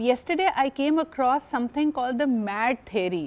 yesterday I came across something called the MAD theory,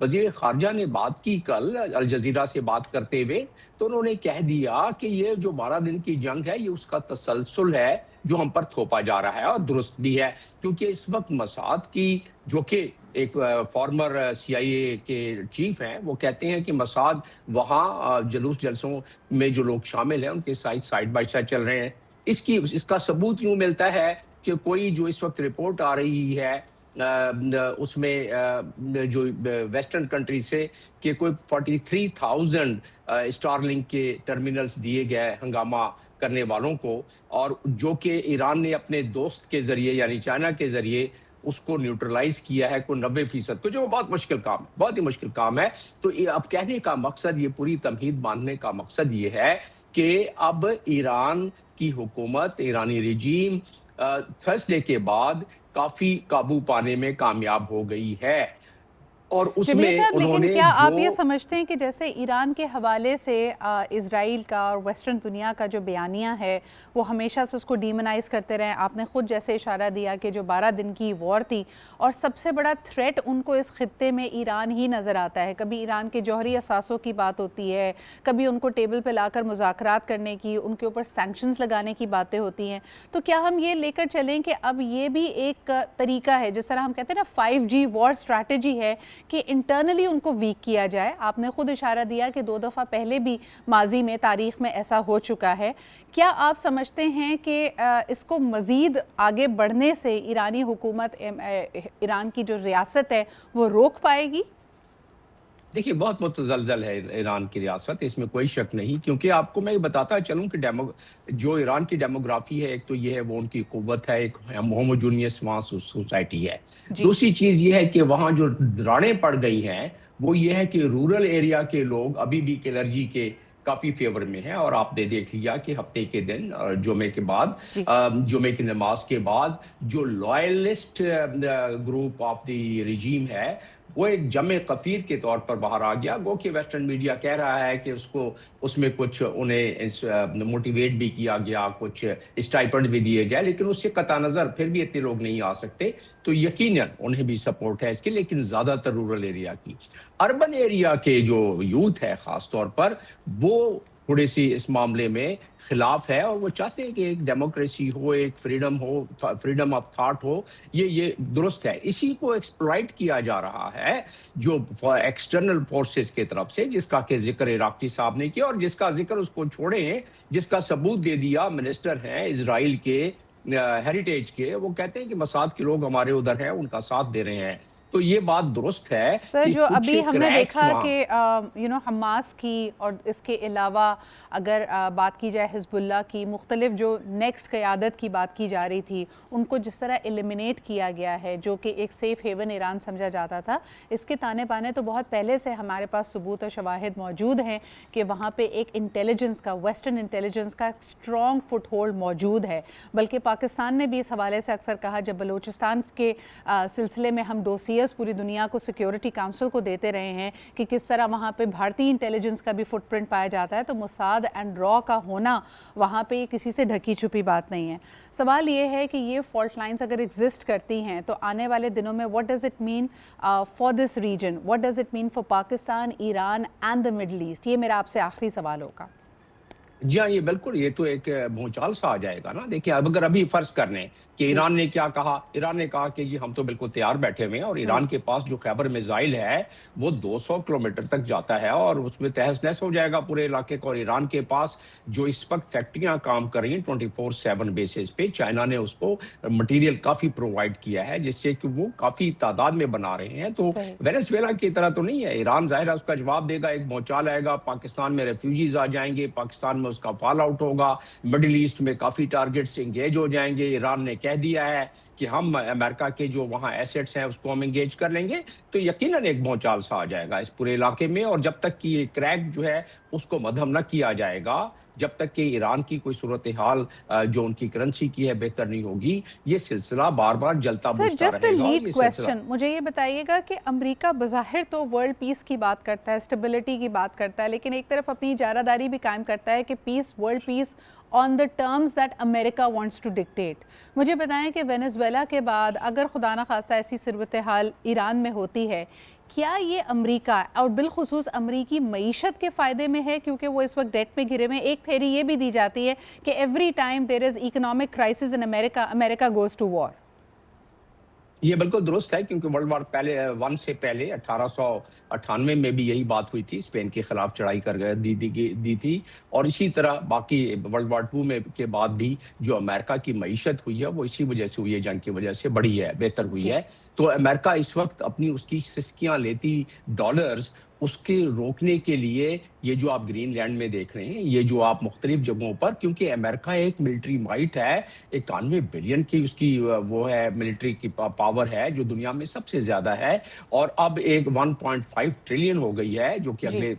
وزیر خارجہ نے بات کی کل الجزیرہ سے بات کرتے ہوئے، تو انہوں نے کہہ دیا کہ یہ جو 12 دن کی جنگ ہے یہ اس کا تسلسل ہے جو ہم پر تھوپا جا رہا ہے، اور درست بھی ہے، کیونکہ اس وقت مساد کی جو کہ ایک فارمر سی آئی اے کے چیف ہیں، وہ کہتے ہیں کہ مساد وہاں جلوس جلسوں میں جو لوگ شامل ہیں ان کے ساتھ سائڈ بائی سائڈ چل رہے ہیں۔ اس کا ثبوت یوں ملتا ہے کہ کوئی جو اس وقت رپورٹ آ رہی ہے اس میں جو ویسٹرن کنٹری سے کہ کوئی 43,000 اسٹار لنک کے ٹرمینلز دیے گئے ہنگامہ کرنے والوں کو، اور جو کہ ایران نے اپنے دوست کے ذریعے یعنی چائنا کے ذریعے اس کو نیوٹرلائز کیا ہے کوئی 90% کو، جو بہت مشکل کام ہے، بہت ہی مشکل کام ہے۔ تو اب کہنے کا مقصد، یہ پوری تمہید باندھنے کا مقصد یہ ہے کہ اب ایران کی حکومت، ایرانی رجیم تھرسڈے کے بعد کافی قابو پانے میں کامیاب ہو گئی ہے، اور اس جمیل میں صاحب، انہوں لیکن نے کیا جو آپ یہ سمجھتے ہیں کہ جیسے ایران کے حوالے سے اسرائیل کا اور ویسٹرن دنیا کا جو بیانیہ ہے وہ ہمیشہ سے اس کو ڈیمونائز کرتے رہے؟ آپ نے خود جیسے اشارہ دیا کہ جو 12 دن کی وار تھی، اور سب سے بڑا تھریٹ ان کو اس خطے میں ایران ہی نظر آتا ہے۔ کبھی ایران کے جوہری اثاثوں کی بات ہوتی ہے، کبھی ان کو ٹیبل پہ لا کر مذاکرات کرنے کی، ان کے اوپر سینکشنز لگانے کی باتیں ہوتی ہیں۔ تو کیا ہم یہ لے کر چلیں کہ اب یہ بھی ایک طریقہ ہے، جس طرح ہم کہتے ہیں نا 5G وار اسٹریٹجی ہے، کہ انٹرنلی ان کو ویک کیا جائے؟ آپ نے خود اشارہ دیا کہ 2 دفعہ پہلے بھی ماضی میں تاریخ میں ایسا ہو چکا ہے۔ کیا آپ سمجھتے ہیں کہ اس کو مزید آگے بڑھنے سے ایرانی حکومت، ایران کی جو ریاست ہے وہ روک پائے گی؟ دیکھیے بہت متزلزل ہے ایران کی ریاست، اس میں کوئی شک نہیں، کیونکہ آپ کو میں بتاتا چلوں کہ جو ایران کی ڈیموگرافی ہے، ایک تو یہ ہے وہ ان کی قوت ہے، ایک ہوموجینیس وہاں سوسائٹی ہے۔ جی دوسری چیز یہ ہے کہ وہاں جو راڑیں پڑ گئی ہیں وہ یہ ہے کہ رورل ایریا کے لوگ ابھی بھی کلرجی کے کافی فیور میں ہیں، اور آپ نے دیکھ لیا کہ ہفتے کے دن جمعے کے بعد، جی جمعے کی نماز کے بعد جو لائلسٹ گروپ آف دی رجیم ہے وہ ایک جمع کثیر کے طور پر باہر آ گیا، گو کہ ویسٹرن میڈیا کہہ رہا ہے کہ اس میں کچھ انہیں موٹیویٹ بھی کیا گیا، کچھ اسٹائپنڈ بھی دیے گئے، لیکن اس سے قطع نظر پھر بھی اتنے لوگ نہیں آ سکتے، تو یقیناً انہیں بھی سپورٹ ہے اس کے، لیکن زیادہ تر رورل ایریا کی۔ اربن ایریا کے جو یوتھ ہے خاص طور پر، وہ تھوڑی سی اس معاملے میں خلاف ہے، اور وہ چاہتے ہیں کہ ایک ڈیموکریسی ہو، ایک فریڈم ہو، فریڈم آف تھاٹ ہو، یہ درست ہے۔ اسی کو ایکسپلائٹ کیا جا رہا ہے جو ایکسٹرنل فورسز کی طرف سے، جس کا کہ ذکر عراقی صاحب نے کیا، اور جس کا ذکر اس کو چھوڑیں، جس کا ثبوت دے دیا منسٹر ہیں اسرائیل کے ہیریٹیج کے، وہ کہتے ہیں کہ مساد کے لوگ ہمارے ادھر ہیں، ان کا ساتھ دے رہے ہیں۔ تو یہ بات درست ہے سر، کہ جو کچھ ابھی ہم نے کریکس دیکھا وہاں، کہ حماس کی، اور اس کے علاوہ اگر بات کی جائے حزب اللہ کی، مختلف جو نیکسٹ قیادت کی بات کی جا رہی تھی، ان کو جس طرح ایلیمینیٹ کیا گیا ہے، جو کہ ایک سیف ہیون ایران سمجھا جاتا تھا، اس کے تانے بانے تو بہت پہلے سے ہمارے پاس ثبوت اور شواہد موجود ہیں کہ وہاں پہ ایک انٹیلیجنس کا، ویسٹرن انٹیلیجنس کا اسٹرانگ فٹ ہولڈ موجود ہے۔ بلکہ پاکستان نے بھی اس حوالے سے اکثر کہا، جب بلوچستان کے سلسلے میں ہم ڈوسیئرز پوری دنیا کو سیکیورٹی کاؤنسل کو دیتے رہے ہیں کہ کس طرح وہاں پہ بھارتی انٹیلیجنس کا بھی فٹ پرنٹ پایا جاتا ہے، تو موساد اینڈ را کا ہونا وہاں پہ یہ کسی سے ڈھکی چھپی بات نہیں ہے۔ سوال یہ ہے کہ یہ فالٹ لائنز اگر ایگزسٹ کرتی ہیں تو آنے والے دنوں میں what does it mean for this region, what does it mean for Pakistan, Iran and the Middle East؟ یہ میرا آپ سے آخری سوال ہوگا۔ جی ہاں، یہ بالکل، یہ تو ایک بھونچال سا آ جائے گا نا۔ دیکھیں اب اگر ابھی فرض کر لیں کہ جی ایران نے کیا کہا، ایران نے کہا کہ جی ہم تو بالکل تیار بیٹھے ہوئے ہیں، اور ایران کے پاس جو خیبر میزائل ہے وہ 200 کلومیٹر تک جاتا ہے، اور اس میں تہس نہس ہو جائے گا پورے علاقے کو۔ اور ایران کے پاس جو اس وقت فیکٹریاں کام کر رہی ہیں 24/7 بیسس پہ، چائنا نے اس کو مٹیریل کافی پرووائڈ کیا ہے، جس سے کہ وہ کافی تعداد میں بنا رہے ہیں۔ تو صحیح۔ وینیزویلا کی طرح تو نہیں ہے، ایران ظاہر ہے اس کا جواب دے گا، ایک بھونچال آئے گا، پاکستان میں ریفیوجیز آ جائیں گے، پاکستان میں اس کا فال آؤٹ ہوگا، مڈل ایسٹ میں کافی ٹارگٹس انگیج ہو جائیں گے۔ ایران نے کہہ دیا ہے کہ ہم امریکہ کے جو وہاں ایسٹس ہیں اس کو ہم انگیج کر لیں گے، تو یقیناً ایک بھونچال سا آ جائے گا اس پورے علاقے میں۔ اور جب تک کہ یہ کریک جو ہے اس کو مدھم نہ کیا جائے گا، جب تک کہ ایران کی کوئی صورتحال جو ان کی کرنسی کی ہے بہتر نہیں ہوگی، یہ سلسلہ بار بار جلتا سر، بجھتا جسٹ اے رہے گا، اور لیڈ یہ سلسلہ کویسچن، مجھے یہ بتائیے گا کہ امریکہ بظاہر تو ورلڈ پیس کی بات کرتا ہے، اسٹیبلٹی کی بات کرتا ہے، لیکن ایک طرف اپنی اجارہ داری بھی قائم کرتا ہے کہ peace, world peace on the terms that America wants to dictate. مجھے بتائیں کہ وینیزویلا کے بعد اگر خدا نخواستہ ایسی صورتحال ایران میں ہوتی ہے، کیا یہ امریکہ اور بالخصوص امریکی معیشت کے فائدے میں ہے کیونکہ وہ اس وقت ڈیٹ میں گھرے ہوئے ہیں؟ ایک تھیوری یہ بھی دی جاتی ہے کہ every time there is economic crisis in America, America goes to war. یہ بالکل درست ہے کیونکہ ورلڈ وار پہلے ون سے پہلے 1898 میں بھی یہی بات ہوئی تھی، اسپین کے خلاف چڑھائی کر دی تھی، اور اسی طرح باقی ورلڈ وار ٹو میں کے بعد بھی جو امریکہ کی معیشت ہوئی ہے وہ اسی وجہ سے ہوئی ہے، جنگ کی وجہ سے بڑھی ہے، بہتر ہوئی جی ہے۔ تو امریکہ اس وقت اپنی اس کی سسکیاں لیتی ڈالرز اس کے روکنے کے لیے یہ جو آپ گرین لینڈ میں دیکھ رہے ہیں، یہ جو آپ مختلف جگہوں پر، کیونکہ امریکہ ایک ملٹری مائٹ ہے، 91 بلین کی اس کی وہ ہے ملٹری کی پاور ہے جو دنیا میں سب سے زیادہ ہے، اور اب ایک 1.5 ٹریلین ہو گئی ہے جو کہ جی اگلے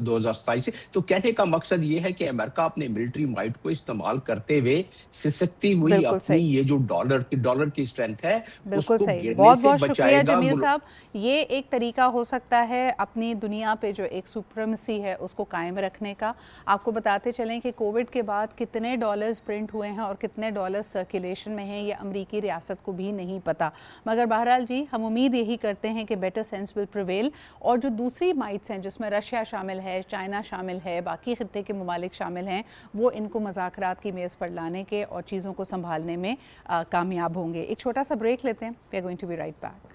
2027 سے۔ تو کہنے کا مقصد یہ ہے کہ امریکہ اپنے ملٹری مائٹ کو استعمال کرتے ہوئے سسکتی ہوئی بالکل اپنی صحیح، یہ جو ڈالر کی اسٹرینتھ ہے اس بالکل کو صحیح، گرنے بہت سے بہت شکریہ بچائے گا۔ جمیل صاحب۔ یہ ایک طریقہ ہو سکتا ہے اپنی دنیا پہ جو ایک سپریمیسی ہے اس کو قائم رکھنے کا۔ آپ کو بتاتے چلیں کہ کووڈ کے بعد کتنے ڈالرز پرنٹ ہوئے ہیں اور کتنے ڈالرز سرکولیشن میں ہیں، یہ امریکی ریاست کو بھی نہیں پتہ، مگر بہرحال جی ہم امید یہی کرتے ہیں کہ بیٹر سینس ول پریویل، اور جو دوسری مائٹس ہیں جس میں رشیا شامل ہے، چائنا شامل ہے، باقی خطے کے ممالک شامل ہیں، وہ ان کو مذاکرات کی میز پر لانے کے اور چیزوں کو سنبھالنے میں کامیاب ہوں گے۔ ایک چھوٹا سا بریک لیتے ہیں، we are going to be right back.